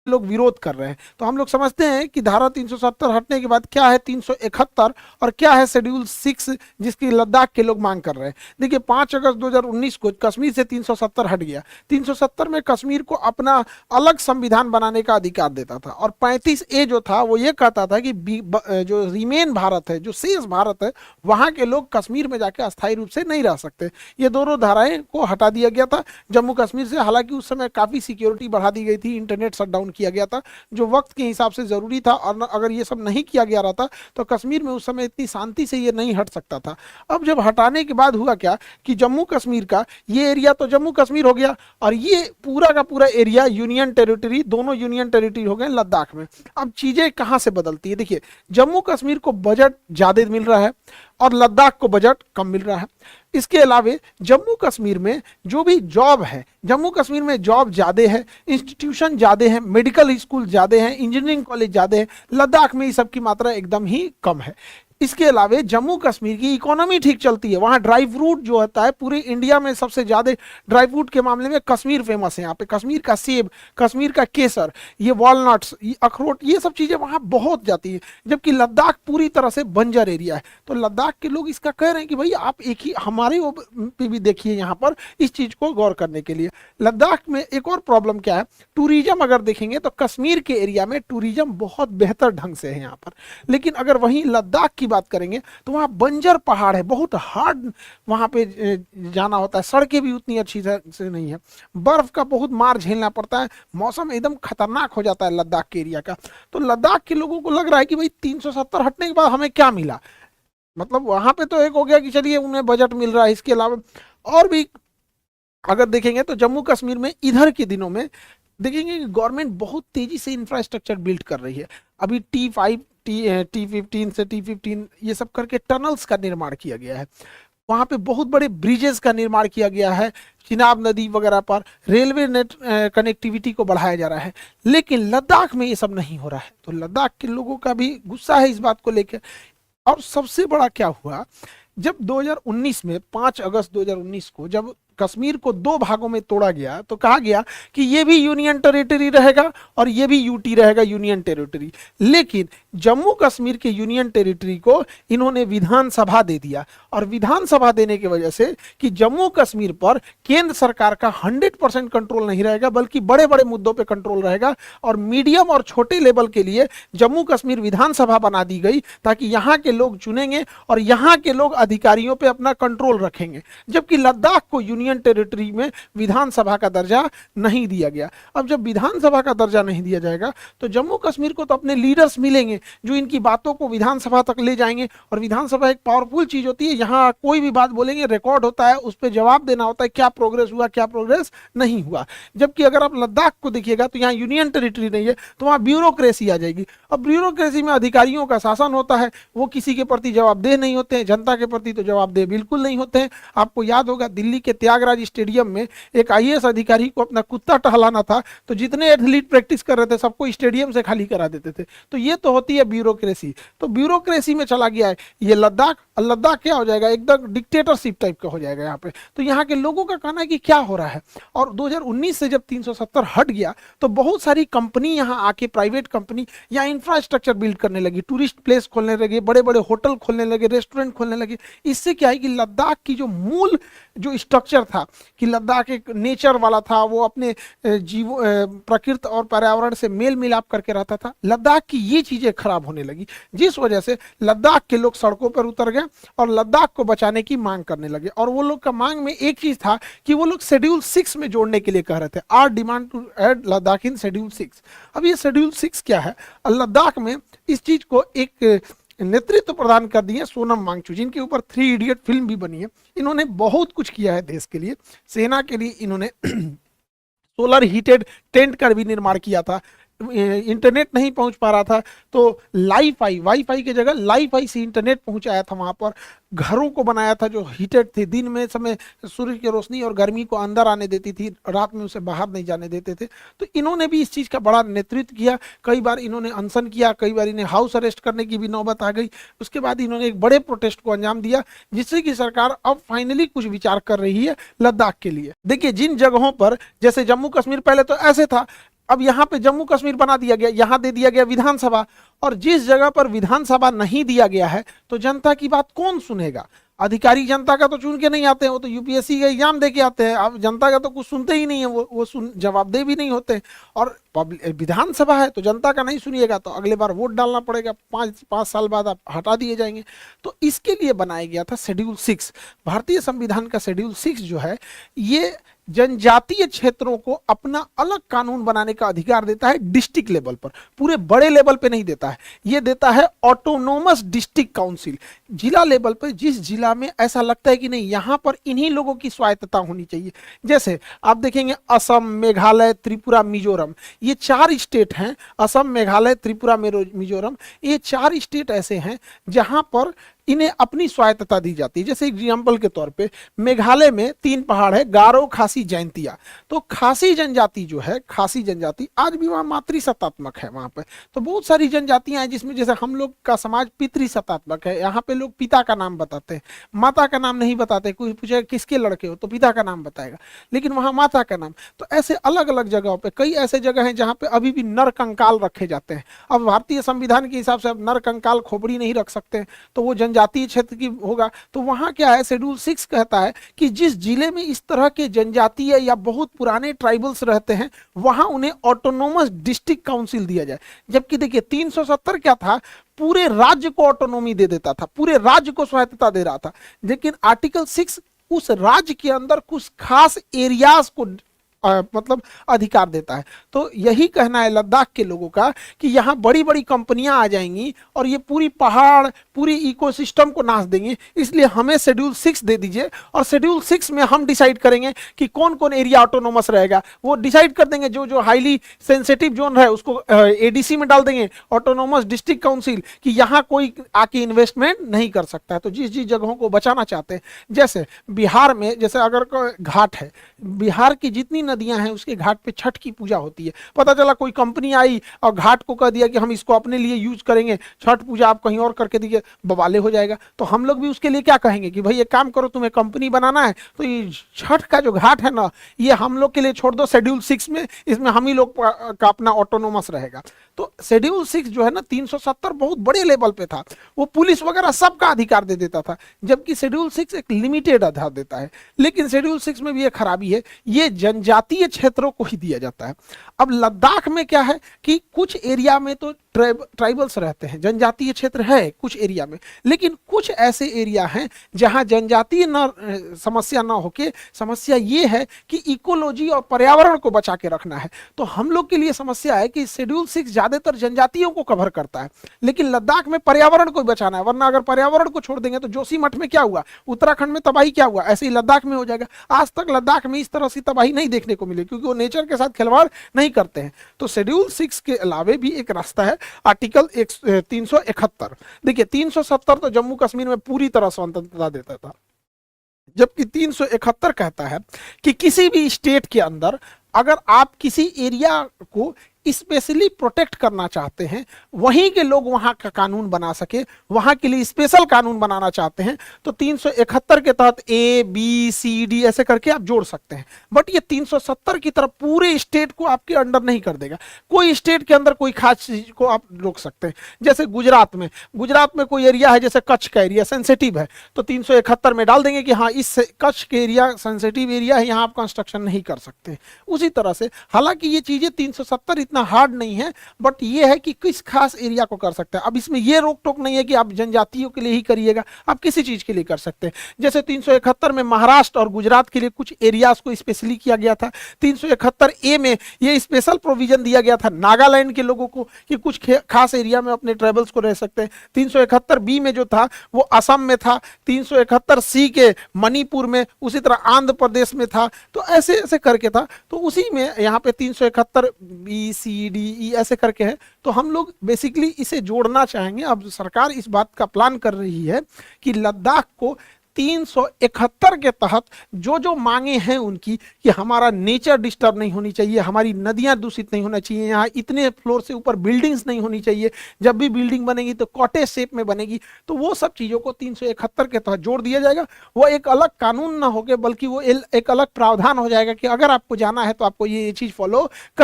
लोग विरोध कर रहे हैं। तो हम लोग समझते हैं कि धारा 370 हटने के बाद क्या है 371 और क्या है शेड्यूल 6 जिसकी लद्दाख के लोग मांग कर रहे हैं। देखिए 5 अगस्त 2019 को कश्मीर से 370 हट गया। 370 में कश्मीर को अपना अलग संविधान बनाने का अधिकार देता था और 35A जो था वो ये कहता था कि जो रिमेन भारत है, जो शेष भारत है, वहां के लोग कश्मीर में जाके अस्थायी रूप से नहीं रह सकते। ये दोनों धाराएं को हटा दिया गया था जम्मू कश्मीर से। हालांकि उस समय काफी सिक्योरिटी बढ़ा दी गई थी, इंटरनेट शटडाउन किया गया था जो वक्त के हिसाब से जरूरी था, और अगर ये सब नहीं किया गया रहता तो कश्मीर में उस समय इतनी शांति से ये नहीं हट सकता था। अब जब हटाने के बाद हुआ क्या कि जम्मू कश्मीर का ये एरिया तो जम्मू कश्मीर हो गया और ये पूरा का पूरा एरिया यूनियन टेरिटरी, दोनों यूनियन टेरिटरी हो गए लद्दाख में। अब चीजें कहां से बदलती है, देखिए जम्मू कश्मीर को बजट ज्यादा मिल रहा है और लद्दाख को बजट कम मिल रहा है। इसके अलावे जम्मू कश्मीर में जो भी जॉब है, जम्मू कश्मीर में जॉब ज्यादा है, इंस्टीट्यूशन ज्यादा है, मेडिकल स्कूल ज्यादा है, इंजीनियरिंग कॉलेज ज्यादा है। लद्दाख में ये सब की मात्रा एकदम ही कम है। इसके अलावे जम्मू कश्मीर की इकोनॉमी ठीक चलती है, वहाँ ड्राई फ्रूट जो होता है पूरे इंडिया में सबसे ज़्यादा ड्राई फ्रूट के मामले में कश्मीर फेमस है। यहाँ पे कश्मीर का सेब, कश्मीर का केसर, ये वॉलनट्स, ये अखरोट, ये सब चीज़ें वहाँ बहुत जाती है। जबकि लद्दाख पूरी तरह से बंजर एरिया है। तो लद्दाख के लोग इसका कह रहे हैं कि भाई आप एक ही हमारे पे भी देखिए यहाँ पर इस चीज़ को गौर करने के लिए। लद्दाख में एक और प्रॉब्लम क्या है, टूरिज्म अगर देखेंगे तो कश्मीर के एरिया में टूरिज्म बहुत बेहतर ढंग से है यहाँ पर, लेकिन अगर वहीं लद्दाख की बात करेंगे तो वहाँ बंजर पहाड़ है, बहुत हार्ड वहाँ पे जाना होता है, सड़कें भी उतनी अच्छी से नहीं है, बर्फ का बहुत मार झेलना पड़ता है, मौसम एकदम खतरनाक हो जाता है लद्दाख के एरिया का। तो लद्दाख के लोगों को लग रहा है कि भाई 370 हटने के बाद हमें क्या मिला, मतलब वहां पे तो एक हो गया कि चलिए उन्हें बजट मिल रहा है, इसके अलावा और भी अगर देखेंगे तो जम्मू कश्मीर में इधर के दिनों में देखेंगे कि गवर्नमेंट बहुत तेजी से इंफ्रास्ट्रक्चर बिल्ड कर रही है। अभी T5 T15 से T15 ये सब करके टनल्स का निर्माण किया गया है, वहां पे बहुत बड़े ब्रिजेस का निर्माण किया गया है, चिनाब नदी वगैरह पर रेलवे नेट कनेक्टिविटी को बढ़ाया जा रहा है। लेकिन लद्दाख में ये सब नहीं हो रहा है, तो लद्दाख के लोगों का भी गुस्सा है इस बात को लेकर। और सबसे बड़ा क्या हुआ, जब 2019 में 5 अगस्त 2019 को जब कश्मीर को दो भागों में तोड़ा गया तो कहा गया कि ये भी यूनियन टेरिटरी रहेगा और ये भी यूटी रहेगा, यूनियन टेरिटरी। लेकिन जम्मू कश्मीर के यूनियन टेरिटरी को इन्होंने विधानसभा दे दिया, और विधानसभा देने की वजह से कि जम्मू कश्मीर पर केंद्र सरकार का 100% कंट्रोल नहीं रहेगा, बल्कि बड़े बड़े मुद्दों पर कंट्रोल रहेगा। और मीडियम और छोटे लेवल के लिए जम्मू कश्मीर विधानसभा बना दी गई ताकि यहाँ के लोग चुनेंगे और यहाँ के लोग अधिकारियों पर अपना कंट्रोल रखेंगे। जबकि लद्दाख को यूनियन टेरिटरी में विधानसभा का दर्जा नहीं दिया गया। अब जब विधानसभा का दर्जा नहीं दिया जाएगा तो जम्मू कश्मीर को तो अपने लीडर्स मिलेंगे जो इनकी बातों को विधानसभा तक ले जाएंगे, और विधानसभा एक पावरफुल चीज होती है, यहाँ कोई भी बात बोलेंगे रिकॉर्ड होता है, उस पर जवाब देना होता है, क्या प्रोग्रेस हुआ क्या प्रोग्रेस नहीं हुआ। जबकि अगर आप लद्दाख को देखिएगा तो यहाँ यूनियन टेरिटरी नहीं है, तो वहाँ ब्यूरोक्रेसी आ जाएगी। अब ब्यूरोक्रेसी में अधिकारियों का शासन होता है, वो किसी के प्रति जवाबदेह नहीं होते हैं, जनता के प्रति तो जवाबदेह बिल्कुल नहीं होते हैं। आपको याद होगा दिल्ली के त्यागराज स्टेडियम में एक IAS अधिकारी को अपना कुत्ता टहलाना था, तो जितने एथलीट प्रैक्टिस कर रहे थे सबको स्टेडियम से खाली करा देते थे। तो ये तो होती है ब्यूरोक्रेसी। तो ब्यूरोक्रेसी में चला गया है ये लद्दाख। लद्दाख क्या हो जाएगा, एकदम डिक्टेटरशिप टाइप का हो जाएगा यहाँ पे। तो यहाँ के लोगों का कहना है कि क्या हो रहा है। और 2019 से जब 370 हट गया तो बहुत सारी कंपनी यहाँ आके, प्राइवेट कंपनी यहाँ इंफ्रास्ट्रक्चर बिल्ड करने लगी, टूरिस्ट प्लेस खोलने लगे, बड़े बड़े होटल खोलने लगे, रेस्टोरेंट खोलने लगे। इससे क्या है कि लद्दाख की जो मूल जो स्ट्रक्चर था कि लद्दाख एक नेचर वाला था, वो अपने जीव प्रकृति और पर्यावरण से मेल मिलाप करके रहता था, लद्दाख की ये चीजें खराब होने लगी, जिस वजह से लद्दाख के लोग सड़कों पर उतर गए और लद्दाख को बचाने की मांग करने लगे। और वो लोग का मांग में एक चीज था कि वो लोग शेड्यूल 6 में जोड़ने के लिए कह रहे थे, are demand to add Ladakh in schedule 6। अब ये शेड्यूल 6 क्या है, लद्दाख में इस चीज को एक नेतृत्व प्रदान कर दिए सोनम वांगचुक, जिनके ऊपर 3 इडियट फिल्म भी बनी है। इन्होंने बहुत कुछ किया है देश के लिए, सेना के लिए इन्होंने सोलर हीटेड टेंट का भी निर्माण किया था, इंटरनेट नहीं पहुंच पा रहा था तो वाईफाई की जगह लाईफाई से इंटरनेट पहुंचाया था, वहां पर घरों को बनाया था जो हीटेड थे, दिन में समय सूर्य की रोशनी और गर्मी को अंदर आने देती थी, रात में उसे बाहर नहीं जाने देते थे। तो इन्होंने भी इस चीज़ का बड़ा नेतृत्व किया, कई बार इन्होंने अनशन किया, कई बार इन्हें हाउस अरेस्ट करने की भी नौबत आ गई। उसके बाद इन्होंने एक बड़े प्रोटेस्ट को अंजाम दिया, जिससे कि सरकार अब फाइनली कुछ विचार कर रही है लद्दाख के लिए। देखिए जिन जगहों पर, जैसे जम्मू कश्मीर पहले तो ऐसे था, अब यहाँ पे जम्मू कश्मीर बना दिया गया, यहाँ दे दिया गया विधानसभा, और जिस जगह पर विधानसभा नहीं दिया गया है तो जनता की बात कौन सुनेगा? अधिकारी जनता का तो चुन के नहीं आते हैं, वो तो यूपीएससी का एग्जाम दे के आते हैं। अब जनता का तो कुछ सुनते ही नहीं है, वो जवाबदेह भी नहीं होते हैं। और विधानसभा है तो जनता का नहीं सुनिएगा तो अगले बार वोट डालना पड़ेगा, 5 साल बाद आप हटा दिए जाएंगे। तो इसके लिए बनाया गया था शेड्यूल 6। भारतीय संविधान का शेड्यूल 6 जो है ये जनजातीय क्षेत्रों को अपना अलग कानून बनाने का अधिकार देता है डिस्ट्रिक्ट लेवल पर, पूरे बड़े लेवल पे नहीं देता है। ये देता है ऑटोनोमस डिस्ट्रिक्ट काउंसिल, जिला लेवल पर। जिस जिला में ऐसा लगता है कि नहीं यहाँ पर इन्हीं लोगों की स्वायत्तता होनी चाहिए, जैसे आप देखेंगे असम, मेघालय, त्रिपुरा, मिजोरम, ये 4 स्टेट हैं। असम, मेघालय, त्रिपुरा, मिजोरम, ये 4 स्टेट ऐसे हैं जहां पर इन्हें अपनी स्वायत्तता दी जाती है। जैसे एग्जाम्पल के तौर पे मेघालय में 3 पहाड़ है, गारो, खासी, जयंतिया। तो खासी जनजाति जो है, खासी जनजाति आज भी वहाँ मातृसत्तात्मक है वहाँ पे। तो बहुत सारी जनजातियां हैं जिसमें, जैसे हम लोग का समाज पितृसत्तात्मक है, यहाँ पे लोग पिता का नाम बताते हैं, माता का नाम नहीं बताते। कोई पूछेगा किसके लड़के हो तो पिता का नाम बताएगा, लेकिन वहाँ माता का नाम। तो ऐसे अलग अलग जगहों पे, कई ऐसे जगह हैं जहाँ पे अभी भी नर कंकाल रखे जाते हैं। अब भारतीय संविधान के हिसाब से अब नर कंकाल खोपड़ी नहीं रख सकते, तो वो जनजातीय क्षेत्र की होगा। तो वहां क्या है, शेड्यूल 6 कहता है कि जिस जिले में इस तरह के जनजातीय या बहुत पुराने ट्राइबल्स रहते हैं वहां उन्हें ऑटोनोमस डिस्ट्रिक्ट काउंसिल दिया जाए। जबकि देखिए 370 क्या था, पूरे राज्य को ऑटोनोमी दे देता था, पूरे राज्य को स्वायत्तता दे रहा था। लेकिन आर्टिकल 6 उस राज्य के अंदर कुछ खास एरियाज को मतलब अधिकार देता है। तो यही कहना है लद्दाख के लोगों का कि यहाँ बड़ी बड़ी कंपनियां आ जाएंगी और ये पूरी पहाड़, पूरी इकोसिस्टम को नाश देंगी, इसलिए हमें शेड्यूल 6 दे दीजिए और शेड्यूल 6 में हम डिसाइड करेंगे कि कौन कौन एरिया ऑटोनोमस रहेगा। वो डिसाइड कर देंगे, जो जो हाईली सेंसिटिव जोन है उसको एडीसी में डाल देंगे, ऑटोनोमस डिस्ट्रिक्ट काउंसिल, कि यहाँ कोई आके इन्वेस्टमेंट नहीं कर सकता है। तो जिस जिस जगहों को बचाना चाहते हैं, जैसे बिहार में, जैसे अगर घाट है, बिहार की जितनी नदियां हैं उसके घाट पे छठ की पूजा होती है। पता चला कोई कंपनी आई और घाट को कह दिया कि हम इसको अपने लिए यूज करेंगे, छठ पूजा आप कहीं और करके दीजिए, बवाले हो जाएगा। तो हम लोग भी उसके लिए क्या कहेंगे कि भाई एक काम करो, तुम्हें कंपनी बनाना है तो ये छठ का जो घाट है ना, ये हम लोग के लिए छोड़ दो शेड्यूल 6 में, इसमें हम ही लोग का अपना ऑटोनोमस रहेगा। तो शेड्यूल 6 जो है ना 370 बहुत बड़े लेवल पे था, वो पुलिस वगैरह सबका अधिकार दे देता था, जबकि शेड्यूल 6 एक लिमिटेड अधिकार देता है। लेकिन शेड्यूल 6 में भी एक खराबी है, ये जनजातीय क्षेत्रों को ही दिया जाता है। अब लद्दाख में क्या है कि कुछ एरिया में तो ट्राइबल्स रहते हैं, जनजातीय क्षेत्र है कुछ एरिया में, लेकिन कुछ ऐसे एरिया हैं जहां जनजातीय समस्या ना होके समस्या ये है कि इकोलॉजी और पर्यावरण को बचा के रखना है। तो हम लोग के लिए समस्या है कि शेड्यूल 6 ज्यादातर जनजातियों को कवर करता है, लेकिन लद्दाख में पर्यावरण को बचाना है। वरना अगर पर्यावरण को छोड़ देंगे तो जोशीमठ में क्या हुआ, उत्तराखंड में तबाही क्या हुआ, ऐसे ही लद्दाख में हो जाएगा। आज तक लद्दाख में इस तरह से तबाही नहीं देखने को मिली, क्योंकि वो नेचर के साथ खिलवाड़ नहीं करते हैं। तो शेड्यूल 6 के अलावे भी एक रास्ता है, आर्टिकल 371। देखिए 370 तो जम्मू कश्मीर में पूरी तरह स्वतंत्रता देता था, जबकि 371 कहता है कि किसी भी स्टेट के अंदर अगर आप किसी एरिया को स्पेशली प्रोटेक्ट करना चाहते हैं, वहीं के लोग वहां का कानून बना सके, वहां के लिए स्पेशल कानून बनाना चाहते हैं, तो 371 के तहत ए बी सी डी ऐसे करके आप जोड़ सकते हैं। बट ये 370 की तरफ पूरे स्टेट को आपके अंडर नहीं कर देगा। कोई स्टेट के अंदर कोई खास चीज को आप रोक सकते हैं। जैसे गुजरात में कोई एरिया है, जैसे कच्छ का एरिया सेंसिटिव है, तो 371 में डाल देंगे कि हाँ इस कच्छ के एरिया सेंसिटिव एरिया है, यहाँ आप कंस्ट्रक्शन नहीं कर सकते। उसी तरह से हालांकि ये चीजें 370 इतना हार्ड नहीं है, बट ये है कि किस खास एरिया को कर सकते हैं। अब इसमें ये रोक टोक नहीं है कि आप जनजातियों के लिए ही करिएगा, आप किसी चीज के लिए कर सकते हैं। जैसे 371 में महाराष्ट्र और गुजरात के लिए कुछ एरियाज को स्पेशली किया गया था। 371 ए में ये स्पेशल प्रोविजन दिया गया था नागालैंड के लोगों को कि कुछ खास एरिया में अपने ट्राइबल्स को रह सकते हैं। 371 बी में जो था वो असम में था, 371 सी के मणिपुर में, उसी तरह आंध्र प्रदेश में था। तो ऐसे ऐसे करके था, तो उसी में यहाँ पे 371 बी सी डी ई ऐसे करके है। तो हम लोग बेसिकली इसे जोड़ना चाहेंगे। अब सरकार इस बात का प्लान कर रही है कि लद्दाख को 371 के तहत जो जो मांगे हैं उनकी, कि हमारा नेचर डिस्टर्ब नहीं होनी चाहिए, हमारी नदियां दूषित नहीं होना चाहिए, यहाँ इतने फ्लोर से ऊपर बिल्डिंग्स नहीं होनी चाहिए, जब भी बिल्डिंग बनेगी तो कॉटेज शेप में बनेगी, तो वो सब चीजों को 371 के तहत जोड़ दिया जाएगा। वो एक अलग कानून ना होके बल्कि वो एक अलग प्रावधान हो जाएगा कि अगर आपको जाना है तो आपको ये चीज फॉलो कर